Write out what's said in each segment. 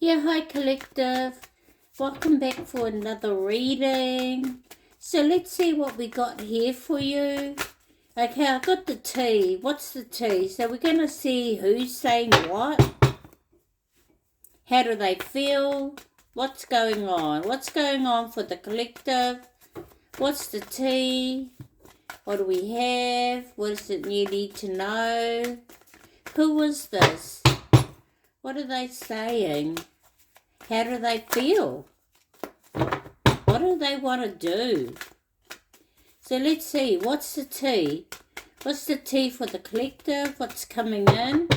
Yeah, hi collective. Welcome back for another reading. So let's see what we got here for you. Okay, I got the tea. What's the tea? So we're going to see who's saying what. How do they feel? What's going on? What's going on for the collective? What's the tea? What do we have? What is it you need to know? Who was this? What are they saying? How do they feel? What do they want to do? So let's see. What's the tea? What's the tea for the collective? What's coming in?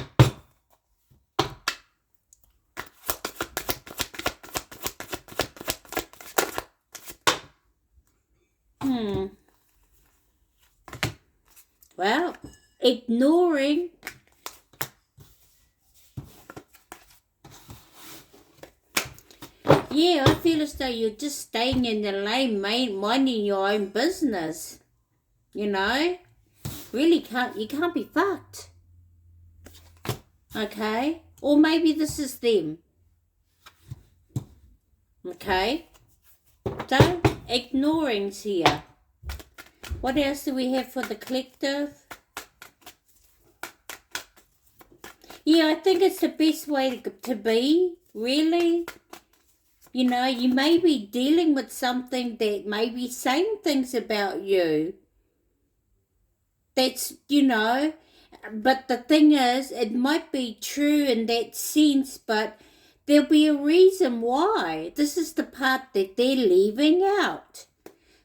Well, ignoring. Yeah, I feel as though you're just staying in the lane, minding your own business. You know? Really you can't be fucked. Okay? Or maybe this is them. Okay? So, ignoring's here. What else do we have for the collective? Yeah, I think it's the best way to be, really. You know, you may be dealing with something that may be saying things about you. That's, but the thing is, it might be true in that sense, but there'll be a reason why. This is the part that they're leaving out.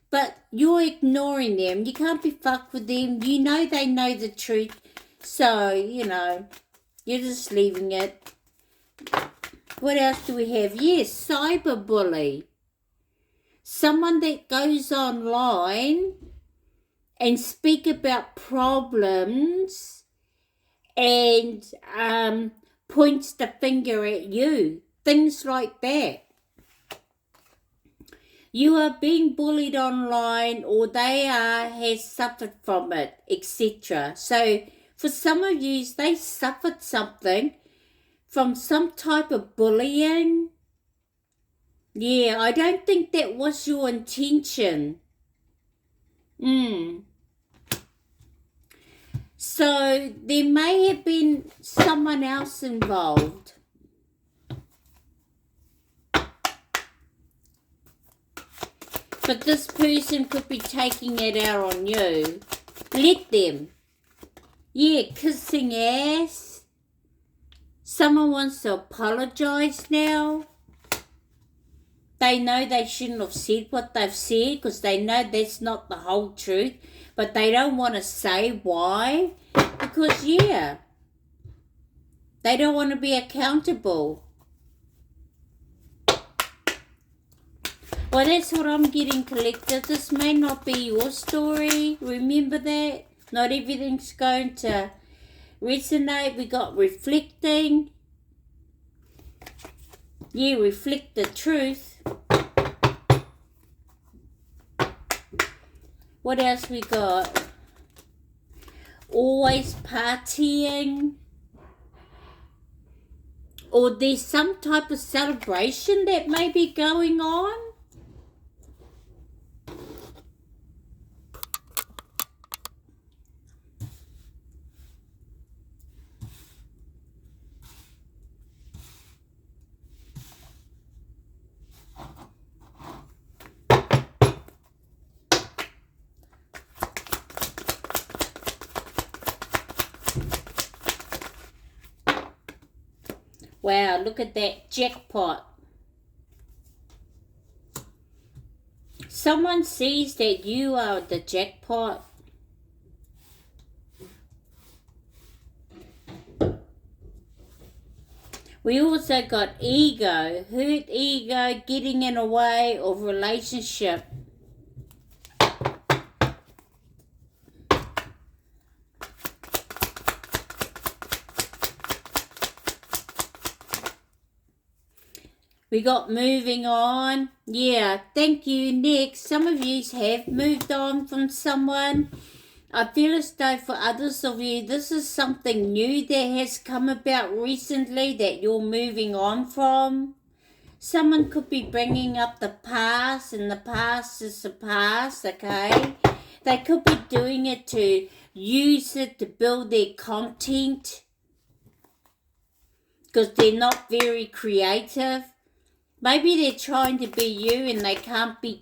But you're ignoring them. You can't be fucked with them. You know they know the truth. So, you're just leaving it. What else do we have? Yes, cyberbully. Someone that goes online and speak about problems and points the finger at you. Things like that. You are being bullied online or they has suffered from it, etc. So for some of you, they suffered something from some type of bullying. Yeah, I don't think that was your intention. So there may have been someone else involved. But this person could be taking it out on you. Let them. Yeah, kissing ass. Someone wants to apologize now. They know they shouldn't have said what they've said because they know that's not the whole truth. But they don't want to say why. Because, yeah, they don't want to be accountable. Well, that's what I'm getting, collective. This may not be your story. Remember that. Not everything's going to resonate. We got reflecting. Yeah, reflect the truth. What else we got? Always partying. Or there's some type of celebration that may be going on. Wow, look at that jackpot. Someone sees that you are the jackpot. We also got ego, hurt ego, getting in the way of relationship. We got moving on. Yeah, thank you. Next, some of you have moved on from someone. I feel as though for others of you, this is something new that has come about recently that you're moving on from. Someone could be bringing up the past, and the past is the past, okay? They could be doing it to use it to build their content because they're not very creative. Maybe they're trying to be you and they can't be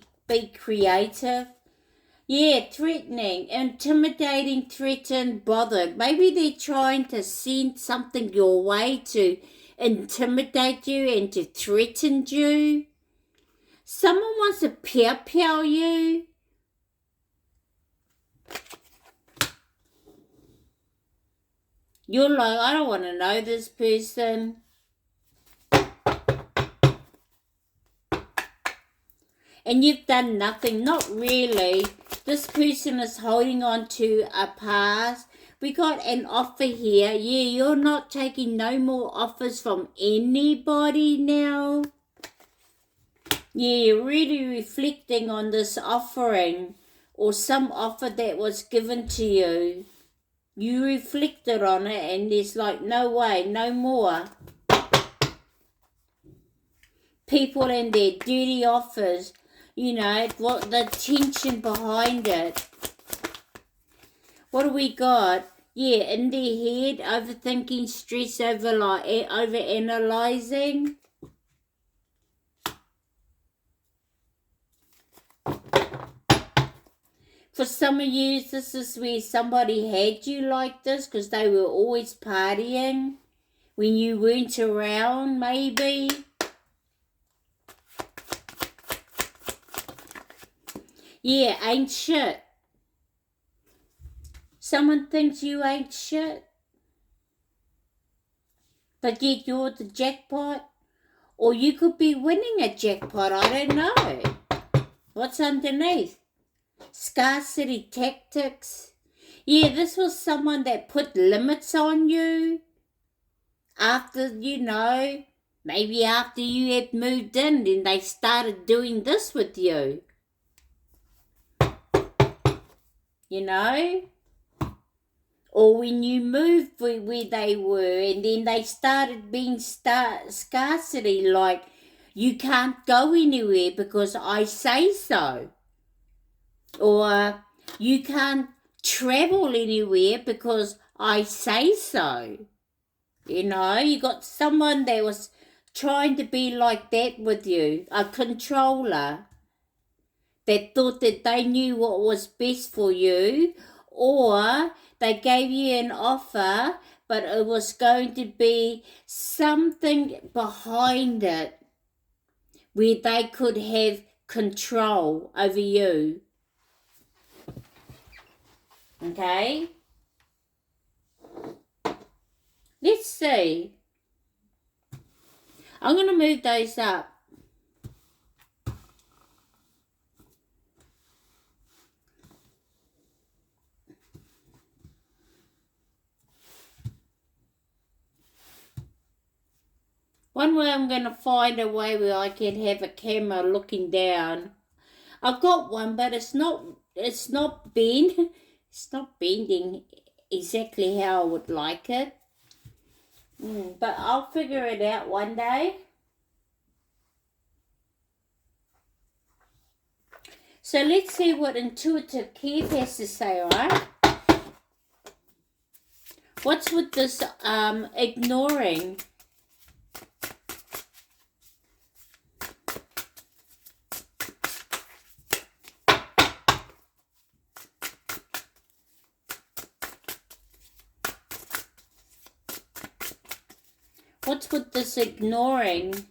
creative. Yeah, threatening, intimidating, threatened, bothered. Maybe they're trying to send something your way to intimidate you and to threaten you. Someone wants to pow you. You're like, I don't want to know this person. And you've done nothing, not really. This person is holding on to a past. We got an offer here. Yeah, you're not taking no more offers from anybody now. Yeah, you're really reflecting on this offering or some offer that was given to you. You reflected on it and there's like, no way, no more. People and their dirty offers, you know, what the tension behind it. What do we got? Yeah, in their head, overthinking, stress, over analyzing. For some of you, this is where somebody had you like this because they were always partying when you weren't around, maybe. Yeah, ain't shit. Someone thinks you ain't shit, but yet you're the jackpot. Or you could be winning a jackpot, I don't know. What's underneath? Scarcity tactics. Yeah, this was someone that put limits on you. After, you know, maybe after you had moved in, then they started doing this with you. You know? Or when you moved where they were and then they started being scarcity, like, you can't go anywhere because I say so. Or you can't travel anywhere because I say so. You know, you got someone that was trying to be like that with you, a controller that thought that they knew what was best for you, or they gave you an offer, but it was going to be something behind it where they could have control over you. Okay? Let's see. I'm going to move those up. One way I'm going to find a way where I can have a camera looking down. I've got one, but it's not bending. It's not bending exactly how I would like it. But I'll figure it out one day. So let's see what Intuitive Kev has to say, alright? What's with this ignoring? What's with this ignoring?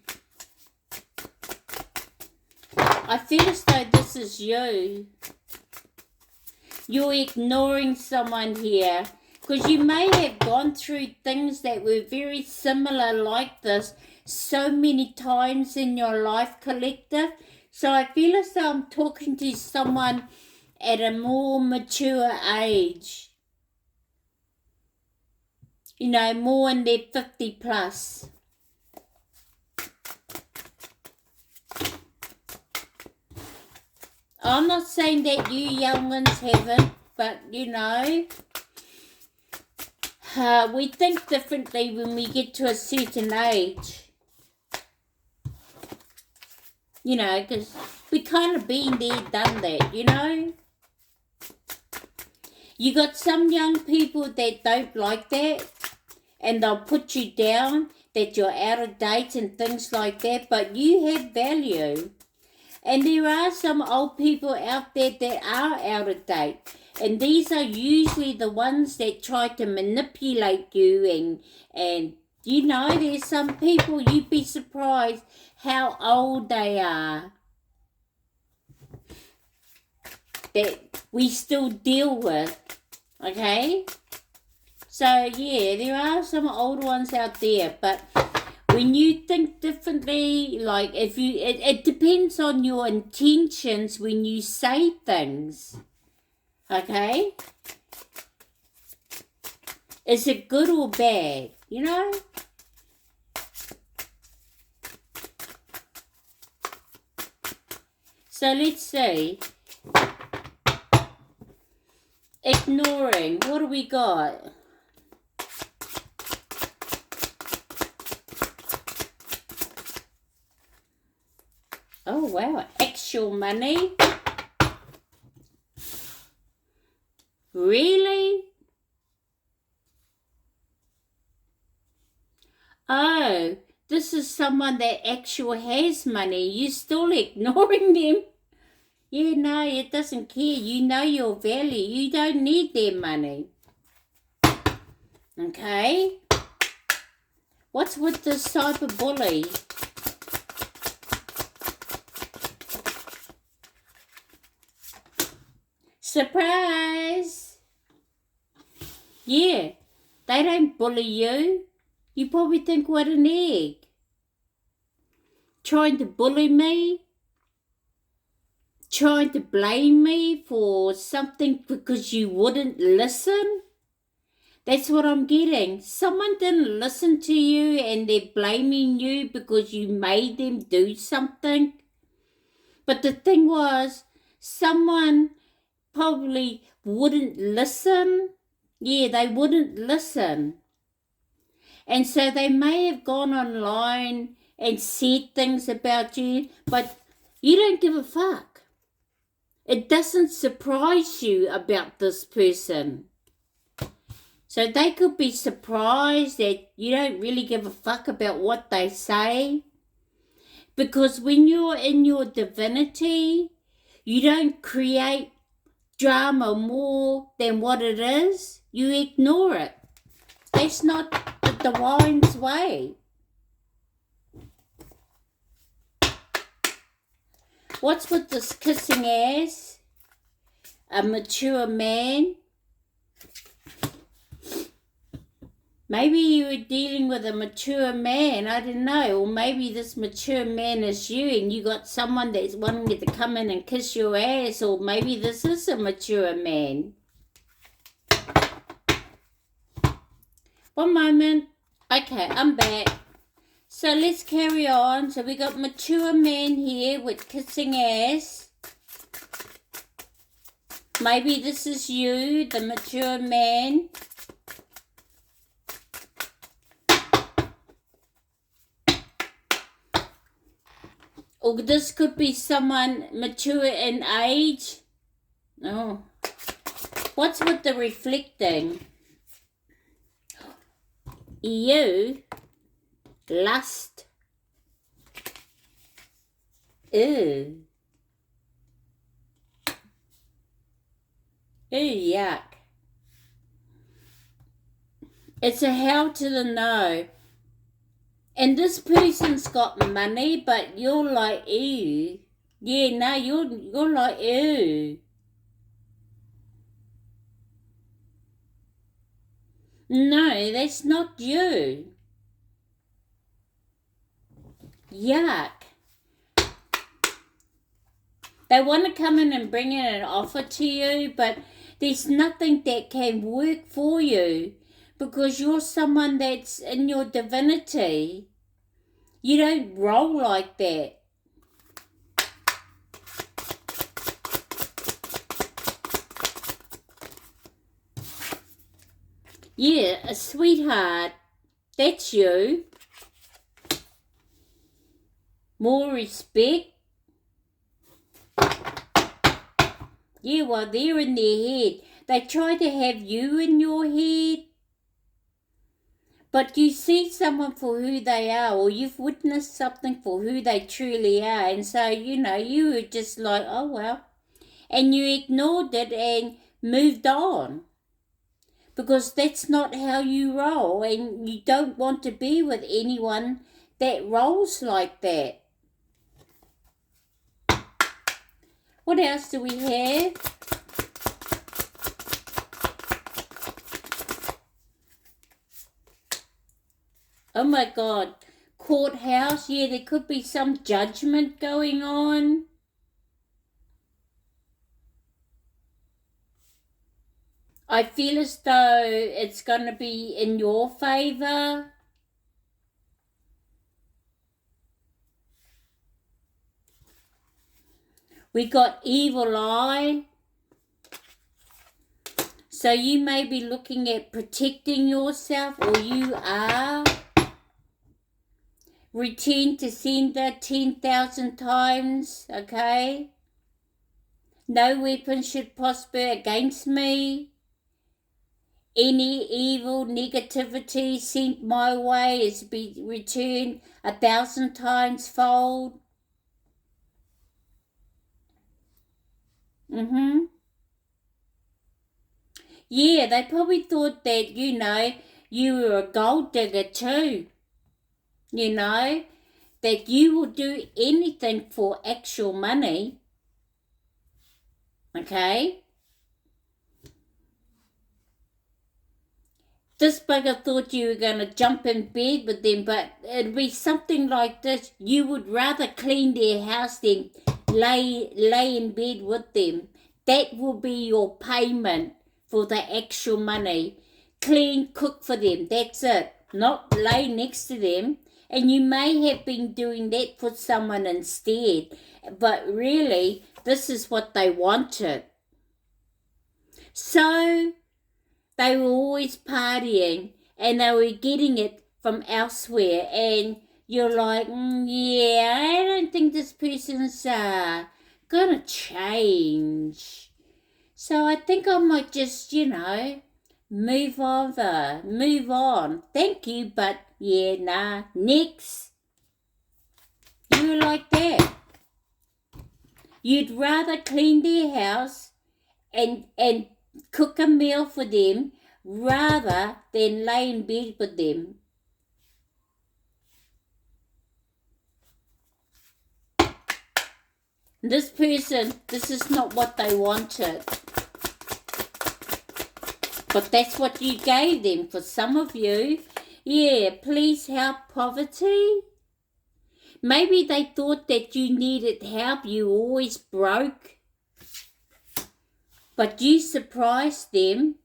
I feel as though this is you. You're ignoring someone here because you may have gone through things that were very similar like this so many times in your life, collective. So I feel as though I'm talking to someone at a more mature age. You know, more in their 50 plus. I'm not saying that you young ones haven't. but we think differently when we get to a certain age. Because we kind of been there, done that, You got some young people that don't like that, and they'll put you down, that you're out of date and things like that, but you have value. And there are some old people out there that are out of date. And these are usually the ones that try to manipulate you and there's some people you'd be surprised how old they are that we still deal with, okay? So, yeah, there are some old ones out there, but when you think differently, like it depends on your intentions when you say things, okay? Is it good or bad, So let's see. Ignoring. What do we got? Oh, wow. Actual money? Really? Oh, this is someone that actually has money. You still ignoring them. Yeah, no, it doesn't care. You know your value. You don't need their money. Okay? What's with this cyberbully? Surprise! Yeah, they don't bully you. You probably think, what an egg. Trying to bully me? Trying to blame me for something because you wouldn't listen? That's what I'm getting. Someone didn't listen to you and they're blaming you because you made them do something. But the thing was, someone probably wouldn't listen. Yeah, they wouldn't listen. And so they may have gone online and said things about you, but you don't give a fuck. It doesn't surprise you about this person. So they could be surprised that you don't really give a fuck about what they say. Because when you're in your divinity, you don't create drama more than what it is. You ignore it. That's not the divine's way. What's with this kissing ass? A mature man? Maybe you were dealing with a mature man, I don't know. Or maybe this mature man is you and you got someone that's wanting you to come in and kiss your ass. Or maybe this is a mature man. One moment. Okay, I'm back. So let's carry on. So we got mature man here with kissing ass. Maybe this is you, the mature man. Or this could be someone mature in age. Oh. What's with the reflecting? You. Lust. Ew. Ew, yuck. It's a hell to the no. And this person's got money, but you're like, ew. Yeah, no, you're like, ew. No, that's not you. Yuck. They want to come in and bring in an offer to you, but there's nothing that can work for you because you're someone that's in your divinity. You don't roll like that. Yeah, a sweetheart. That's you. More respect. Yeah, well, they're in their head. They try to have you in your head, but you see someone for who they are, or you've witnessed something for who they truly are, and so, you were just like, oh, well. And you ignored it and moved on. Because that's not how you roll, and you don't want to be with anyone that rolls like that. What else do we have? Oh my God. Courthouse. Yeah, there could be some judgment going on. I feel as though it's going to be in your favor. We got evil eye. So you may be looking at protecting yourself, or you are. Return to sender 10,000 times, okay? No weapon should prosper against me. Any evil negativity sent my way is to be returned 1,000 times fold. Yeah, they probably thought that, you were a gold digger too. That you will do anything for actual money. Okay? This bugger thought you were going to jump in bed with them, but it'd be something like this. You would rather clean their house than lay in bed with them. That will be your payment for the actual money. Clean, cook for them. That's it. Not lay next to them. And you may have been doing that for someone instead. But really, this is what they wanted. So they were always partying and they were getting it from elsewhere. And you're like, yeah, I don't think this person's gonna change. So I think I might just, move on. Thank you, but yeah, nah, next. You were like that. You'd rather clean their house and cook a meal for them rather than lay in bed with them. This person, this is not what they wanted. But that's what you gave them. For some of you, yeah, please help poverty. Maybe they thought that you needed help. You always broke. But you surprised them.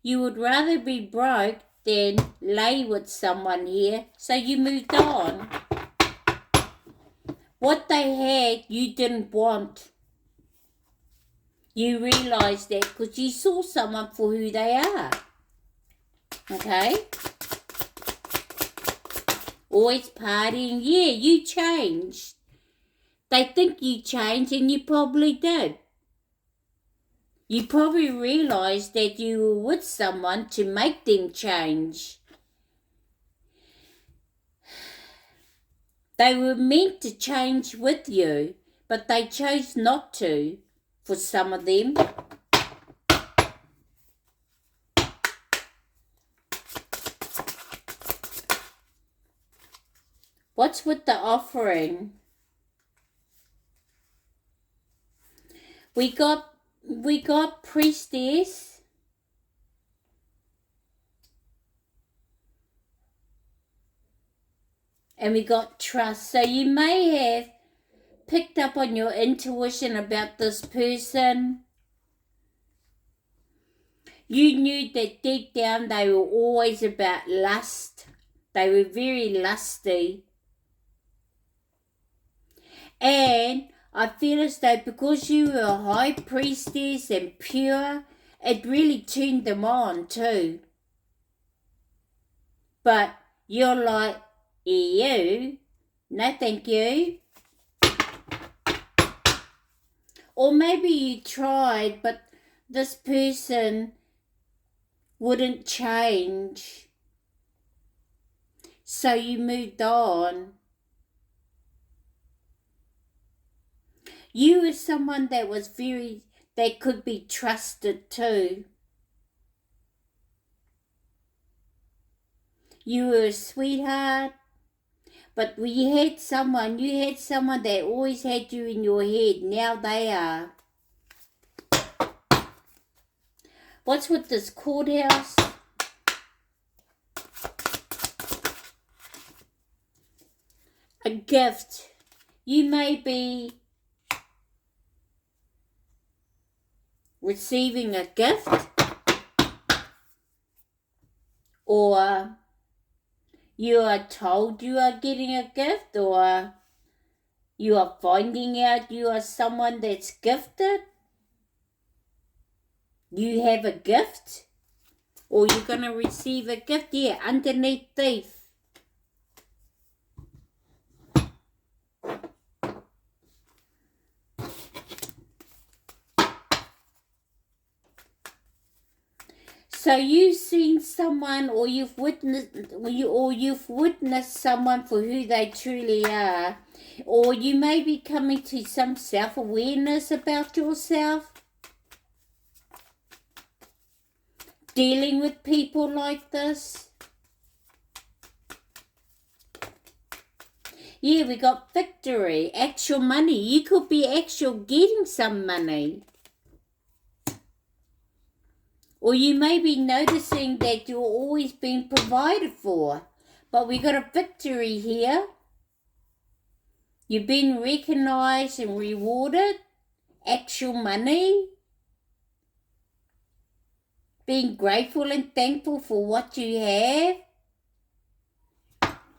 You would rather be broke than lay with someone here. So you moved on. What they had, you didn't want. You realised that because you saw someone for who they are. Okay? Always partying. Yeah, you changed. They think you changed, and you probably did. You probably realised that you were with someone to make them change. They were meant to change with you, but they chose not to, for some of them. What's with the offering? We got priestess. And we got trust. So you may have picked up on your intuition about this person. You knew that deep down they were always about lust. They were very lusty. And I feel as though because you were a high priestess and pure, it really turned them on too. but you're like, ew, no thank you. Or maybe you tried, but this person wouldn't change. So you moved on. You were someone that could be trusted too. You were a sweetheart, but you had someone that always had you in your head. Now they are. What's with this courthouse? A gift. You may be receiving a gift, or you are told you are getting a gift, or you are finding out you are someone that's gifted. You have a gift, or you're going to receive a gift. Yeah, underneath thief. So you've seen someone, or you've witnessed someone for who they truly are, or you may be coming to some self-awareness about yourself, dealing with people like this. Yeah, we got victory, actual money. You could be actual getting some money. Or you may be noticing that you're always being provided for. But we got a victory here. You've been recognized and rewarded. Actual money. Being grateful and thankful for what you have.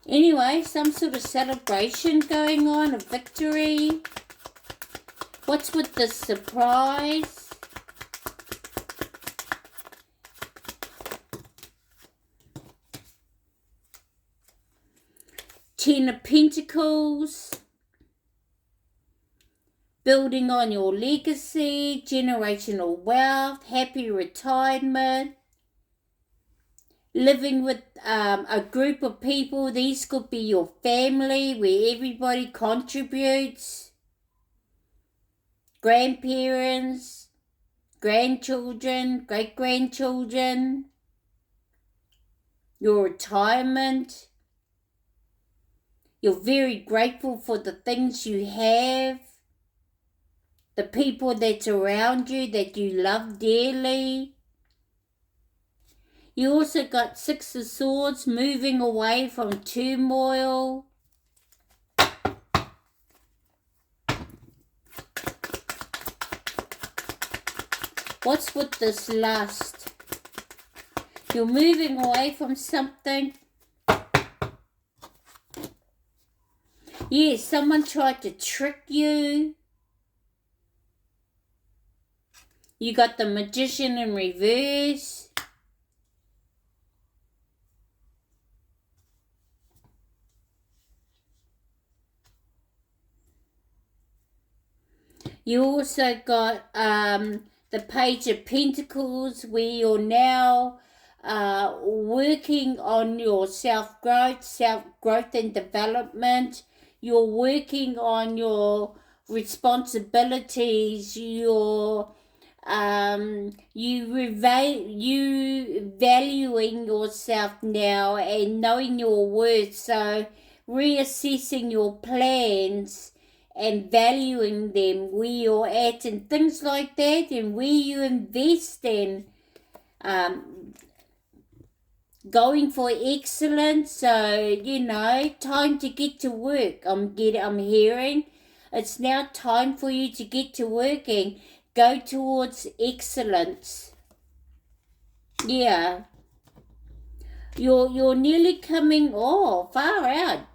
Anyway, some sort of celebration going on, a victory. What's with the surprise? Ten of Pentacles. Building on your legacy, generational wealth, happy retirement. Living with a group of people. These could be your family where everybody contributes. Grandparents, grandchildren, great-grandchildren. Your retirement. You're very grateful for the things you have. The people that's around you that you love dearly. You also got Six of Swords, moving away from turmoil. What's with this lust? You're moving away from something. Yes, someone tried to trick you. You got the Magician in reverse. You also got the Page of Pentacles, where you're now working on your self-growth and development. You're working on your responsibilities, you valuing yourself now and knowing your worth, so reassessing your plans and valuing them, where you're at and things like that, and where you invest in going for excellence. So, time to get to work. I'm hearing it's now time for you to get to work and go towards excellence. Yeah. You're nearly coming, far out.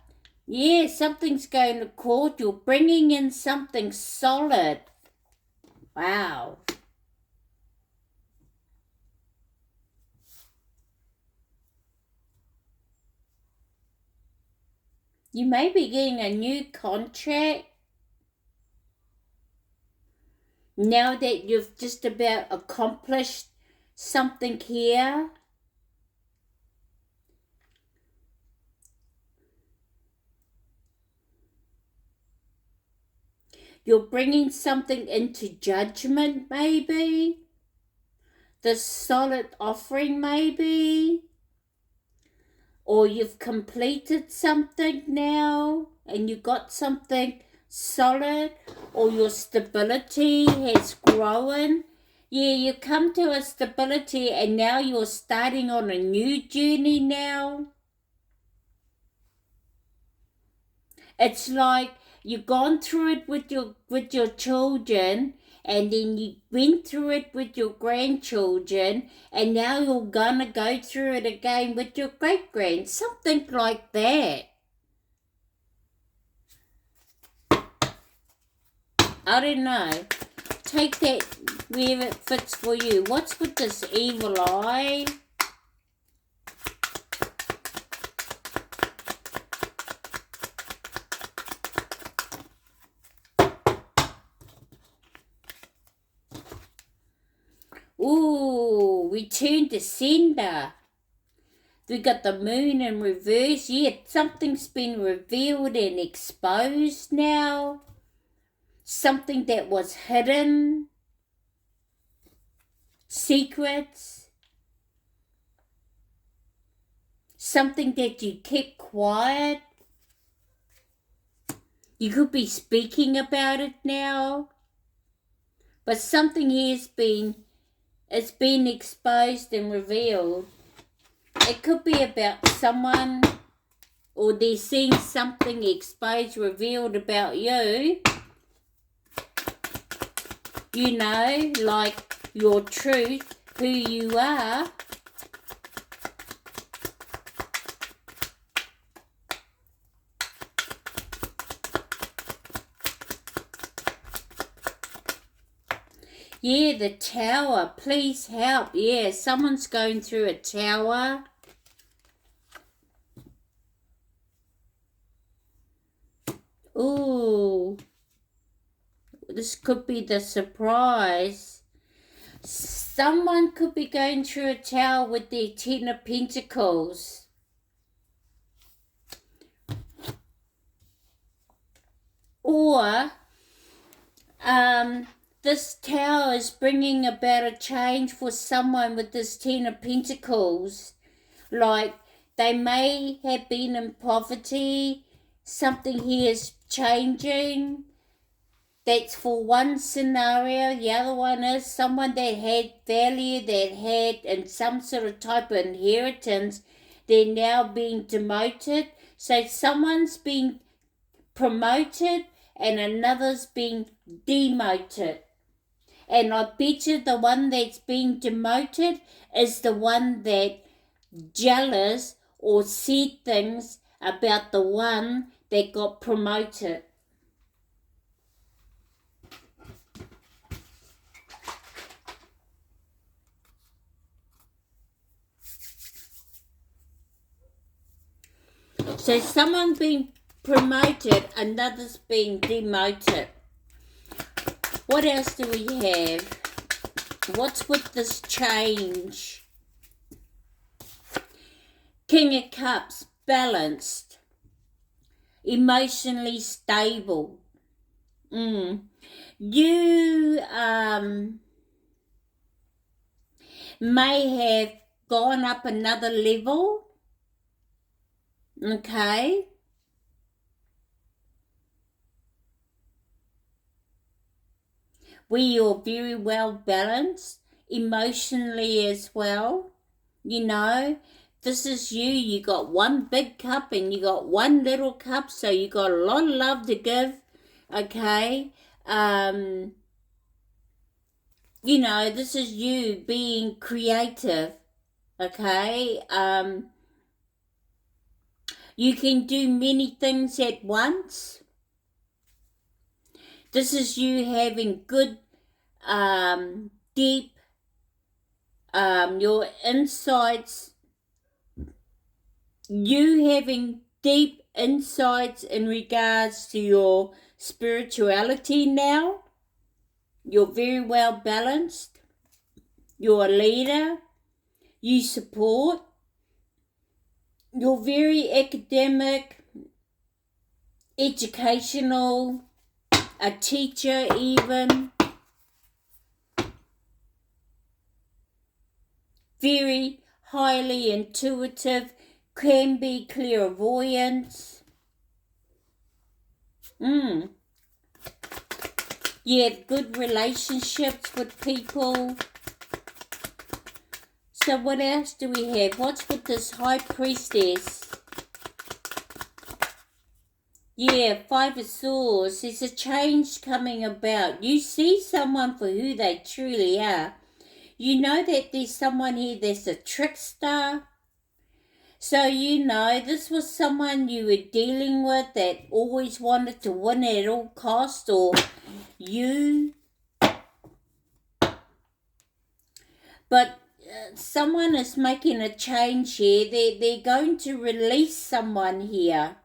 Yeah, something's going to court. You're bringing in something solid. Wow. You may be getting a new contract now that you've just about accomplished something here. You're bringing something into judgment, maybe. The solid offering, maybe. Or you've completed something now and you got something solid, or your stability has grown. Yeah, you come to a stability and now you're starting on a new journey now. It's like you've gone through it with your children, and then you went through it with your grandchildren, and now you're gonna go through it again with your great-grand, something like that. I don't know. Take that where it fits for you. What's with this evil eye? Ooh, return to sender. We got the moon in reverse. Yeah, something's been revealed and exposed now. Something that was hidden. Secrets. Something that you kept quiet. You could be speaking about it now. But something has been, it's been exposed and revealed. It could be about someone, or they're seeing something exposed, revealed about you. You know, like your truth, who you are. Yeah, the tower. Please help. Yeah, someone's going through a tower. Ooh. This could be the surprise. Someone could be going through a tower with their Ten of Pentacles. Or, this tower is bringing about a change for someone with this Ten of Pentacles. Like, they may have been in poverty. Something here is changing. That's for one scenario. The other one is someone that had value, that had in some sort of type of inheritance. They're now being demoted. So someone's being promoted and another's being demoted. And I bet you the one that's being demoted is the one that jealous or said things about the one that got promoted. So someone being promoted, another's being demoted. What else do we have? What's with this change? King of Cups, balanced, emotionally stable. You may have gone up another level. Okay. Where you're very well balanced emotionally as well. You know, this is you. You got one big cup and you got one little cup, so you got a lot of love to give. Okay. You know, this is you being creative. Okay. You can do many things at once. This is you having good, deep, your insights, you having deep insights in regards to your spirituality now. You're very well balanced. You're a leader. You support. You're very academic, educational, a teacher even. Very highly intuitive, can be clairvoyant. You have good relationships with people. So what else do we have? What's with this High Priestess? Yeah, Five of Swords. There's a change coming about. You see someone for who they truly are. You know that there's someone here that's a trickster. So you know this was someone you were dealing with that always wanted to win at all costs, or you. But someone is making a change here. They're going to release someone here.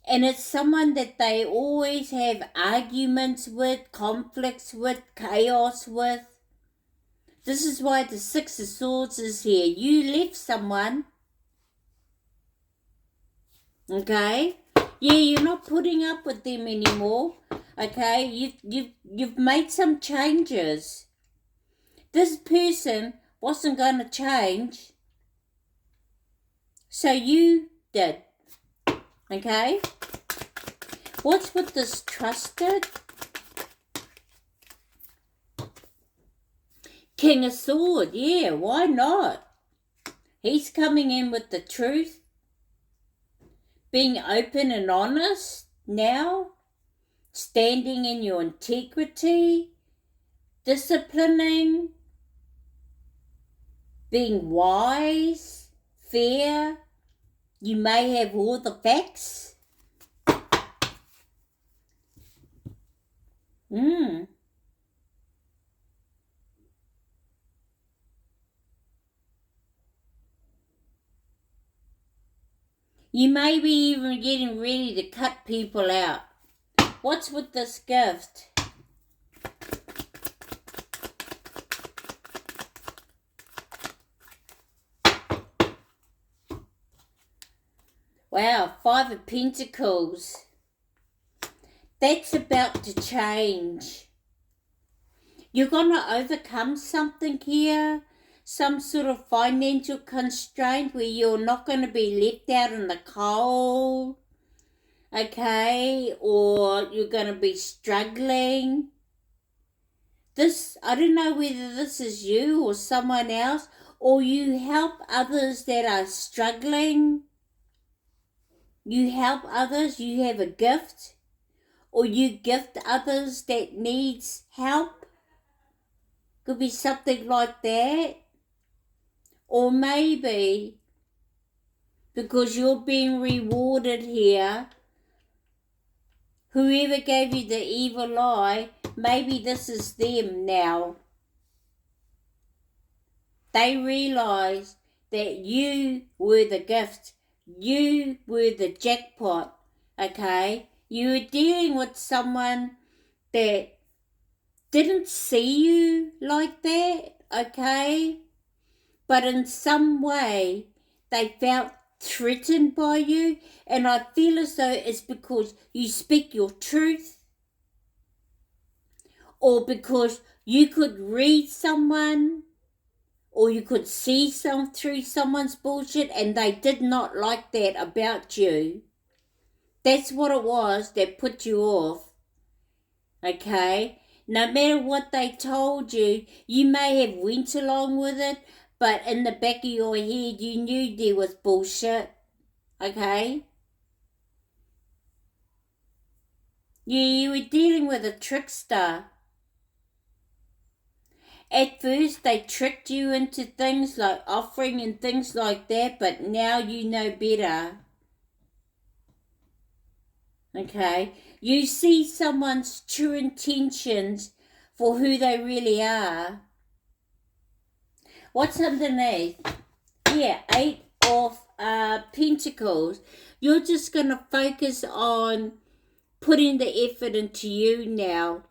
And it's someone that they always have arguments with, conflicts with, chaos with. This is why the Six of Swords is here. You left someone. Okay? Yeah, you're not putting up with them anymore. Okay? You've made some changes. This person wasn't going to change. So you did. Okay? What's with this trusted? King of Swords, yeah, why not? He's coming in with the truth. Being open and honest now. Standing in your integrity. Disciplining. Being wise. Fair. You may have all the facts. You may be even getting ready to cut people out. What's with this gift? Wow, Five of Pentacles. That's about to change. You're going to overcome something here. Some sort of financial constraint where you're not going to be left out in the cold. Okay? Or you're going to be struggling. This, I don't know whether this is you or someone else. Or you help others that are struggling. You help others, you have a gift, or you gift others that needs help. Could be something like that. Or maybe because you're being rewarded here, whoever gave you the evil eye, maybe this is them now. They realised that you were the gift. You were the jackpot, okay? You were dealing with someone that didn't see you like that, okay? But in some way, they felt threatened by you, and I feel as though it's because you speak your truth, or because you could read someone, or you could see through someone's bullshit, and they did not like that about you. That's what it was that put you off. Okay? No matter what they told you, you may have went along with it, but in the back of your head, you knew there was bullshit. Okay? You were dealing with a trickster. At first, they tricked you into things like offering and things like that, but now you know better. Okay? You see someone's true intentions for who they really are. What's underneath? Yeah, 8 of Pentacles, you're just going to focus on putting the effort into you now,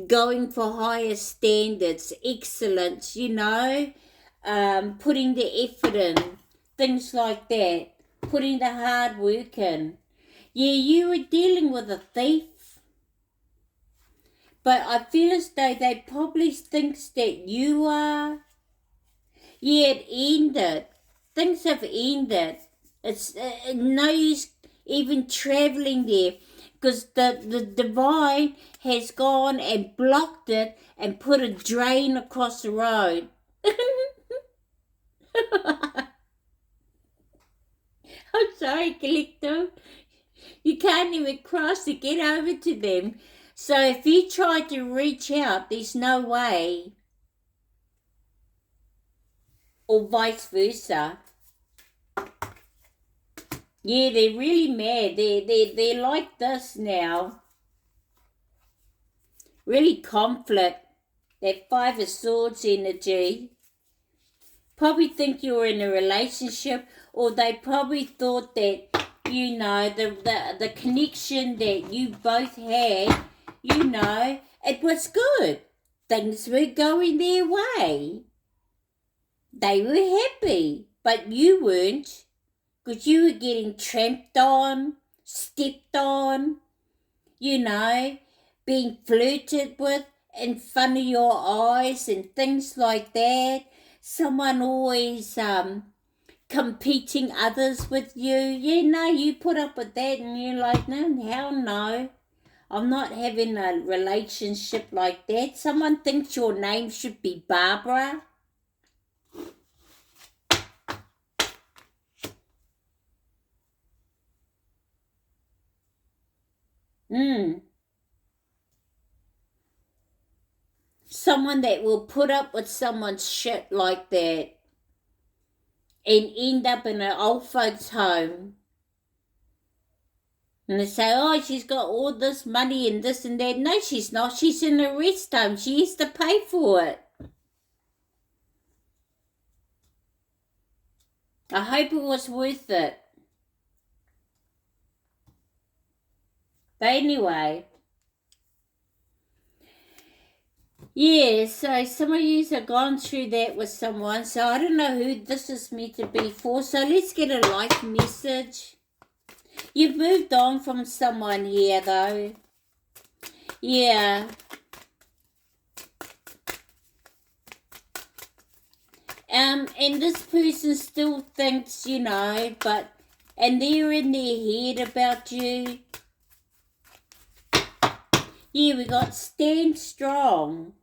going for higher standards, excellence, putting the effort in, things like that, putting the hard work in. Yeah, you were dealing with a thief, but I feel as though they probably thinks that you are. Yeah, it ended. Things have ended. It's no use even traveling there, because the divine has gone and blocked it and put a drain across the road. I'm sorry, Collective. You can't even cross to get over to them. So if you try to reach out, there's no way. Or vice versa. Yeah, they're really mad. They're like this now. Really conflict. That Five of Swords energy. Probably think you're in a relationship, or they probably thought that, the connection that you both had, it was good. Things were going their way. They were happy, but you weren't, because you were getting tramped on, stepped on, being flirted with in front of your eyes and things like that. Someone always competing others with you. Yeah, no, you put up with that and you're like, no, hell no. I'm not having a relationship like that. Someone thinks your name should be Barbara. Someone that will put up with someone's shit like that and end up in an old folks' home. And they say, oh, she's got all this money and this and that. No, she's not. She's in a rest home. She has to pay for it. I hope it was worth it. But anyway, yeah, so some of you have gone through that with someone. So I don't know who this is meant to be for. So let's get a life message. You've moved on from someone here, though. Yeah. And this person still thinks, and they're in their head about you. Yeah, we got stand strong.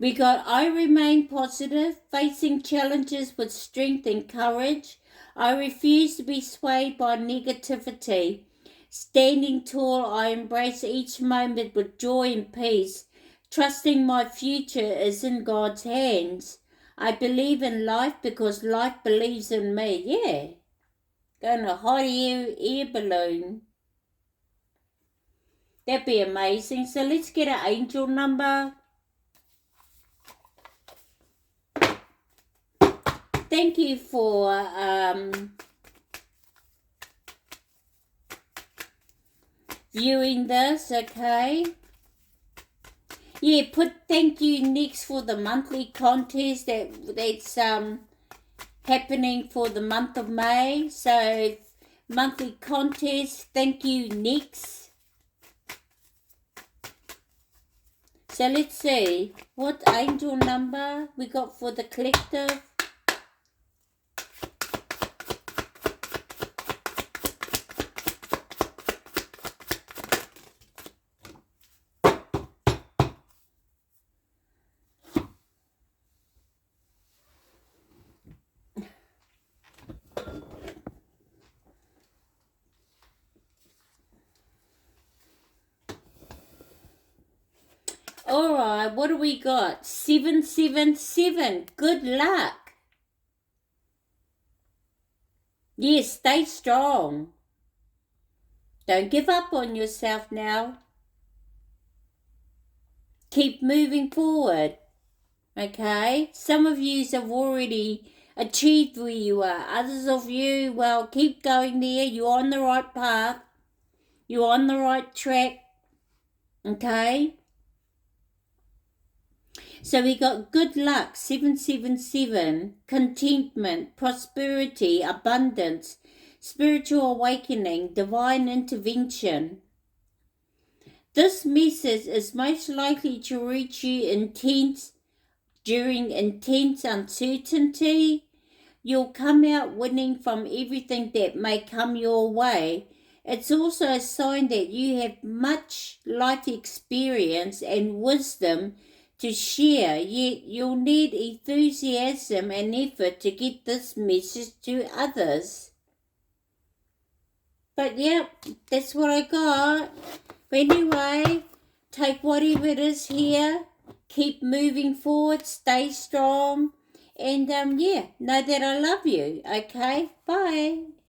We got I remain positive, facing challenges with strength and courage. I refuse to be swayed by negativity. Standing tall, I embrace each moment with joy and peace, trusting my future is in God's hands. I believe in life because life believes in me. Yeah. Going a hot air balloon. That'd be amazing. So let's get an angel number. Thank you for viewing this, okay? Yeah, put thank you next for the monthly contest that's happening for the month of May. So monthly contest, thank you next. So let's see what angel number we got for the collective. Alright, what do we got? 777. Good luck. Yes, stay strong. Don't give up on yourself now. Keep moving forward. Okay? Some of you have already achieved where you are. Others of you, well, keep going there. You're on the right path. You're on the right track. Okay? So we got good luck, 777, contentment, prosperity, abundance, spiritual awakening, divine intervention. This message is most likely to reach you during intense uncertainty. You'll come out winning from everything that may come your way. It's also a sign that you have much life experience and wisdom to share, yet you'll need enthusiasm and effort to get this message to others. But yep, that's what I got. But anyway, take whatever it is here, keep moving forward, stay strong, and know that I love you. Okay, bye.